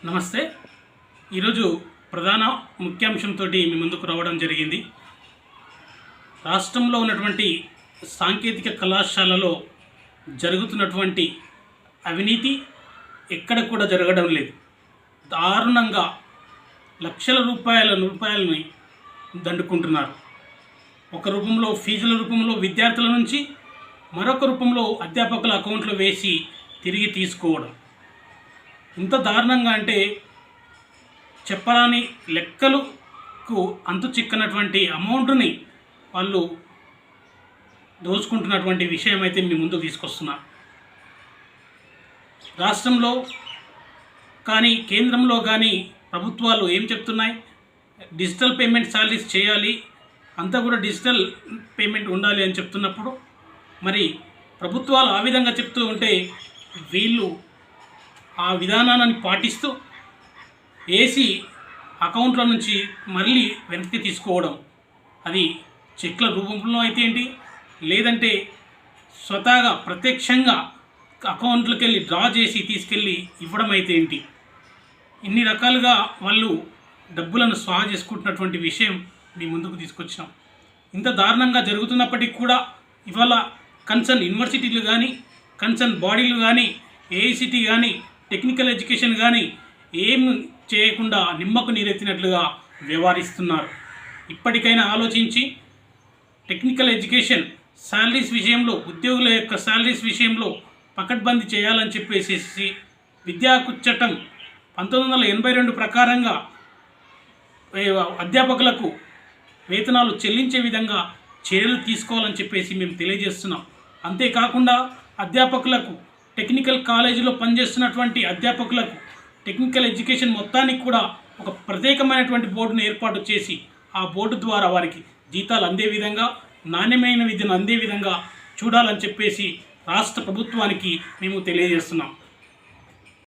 నమస్తే. ఈరోజు ప్రధాన ముఖ్యాంశంతో మీ ముందుకు రావడం జరిగింది. రాష్ట్రంలో ఉన్నటువంటి సాంకేతిక కళాశాలలో జరుగుతున్నటువంటి అవినీతి ఎక్కడ కూడా జరగడం లేదు. దారుణంగా లక్షల రూపాయలని దండుకుంటున్నారు. ఒక రూపంలో ఫీజుల రూపంలో విద్యార్థుల నుంచి, మరొక రూపంలో అధ్యాపకుల అకౌంట్లో వేసి తిరిగి తీసుకోవడం. ఇంత దారుణంగా అంటే చెప్పరాని లెక్కలకు అంతు చిక్కనటువంటి అమౌంట్ని వాళ్ళు దోచుకుంటున్నటువంటి విషయం అయితే మీ ముందుకు తీసుకొస్తున్నా. రాష్ట్రంలో కానీ కేంద్రంలో కానీ ప్రభుత్వాలు ఏం చెప్తున్నాయి? డిజిటల్ పేమెంట్ సాలరీస్ చేయాలి, అంతా కూడా డిజిటల్ పేమెంట్ ఉండాలి అని చెప్తున్నప్పుడు మరి ప్రభుత్వాలు ఆ విధంగా చెప్తూ ఉంటే వీళ్ళు ఆ విధానాన్ని పాటిస్తూ ఏసీ అకౌంట్ల నుంచి మళ్ళీ వెనక్కి తీసుకోవడం, అది చెక్ల రూపంలో అయితే ఏంటి, లేదంటే స్వతహాగా ప్రత్యక్షంగా అకౌంట్లకు వెళ్ళి డ్రా చేసి తీసుకెళ్ళి ఇవ్వడం అయితే ఏంటి, ఇన్ని రకాలుగా వాళ్ళు డబ్బులను స్వాహా చేసుకుంటున్నటువంటి విషయం మీ ముందుకు తీసుకొచ్చినాం. ఇంత దారుణంగా జరుగుతున్నప్పటికీ కూడా ఇవాళ కన్సర్న్ యూనివర్సిటీలు కానీ, కన్సర్న్ బాడీలు కానీ, ఏఐసిటీ కానీ, టెక్నికల్ ఎడ్యుకేషన్ కానీ ఏం చేయకుండా నిమ్మకు నీరెత్తినట్లుగా వ్యవహరిస్తున్నారు. ఇప్పటికైనా ఆలోచించి టెక్నికల్ ఎడ్యుకేషన్ శాలరీస్ విషయంలో, ఉద్యోగుల యొక్క శాలరీస్ విషయంలో పకడ్బందీ చేయాలని చెప్పేసి విద్యా హక్కు చట్టం 1982 ప్రకారంగా అధ్యాపకులకు వేతనాలు చెల్లించే విధంగా చర్యలు తీసుకోవాలని చెప్పేసి మేము తెలియజేస్తున్నాం. అంతేకాకుండా అధ్యాపకులకు, టెక్నికల్ కాలేజీలో పనిచేస్తున్నటువంటి అధ్యాపకులకు, టెక్నికల్ ఎడ్యుకేషన్ మొత్తానికి కూడా ఒక ప్రత్యేకమైనటువంటి బోర్డును ఏర్పాటు చేసి ఆ బోర్డు ద్వారా వారికి జీతాలు అందే విధంగా, నాణ్యమైన విద్యను అందే విధంగా చూడాలని చెప్పేసి రాష్ట్ర ప్రభుత్వానికి మేము తెలియజేస్తున్నాం.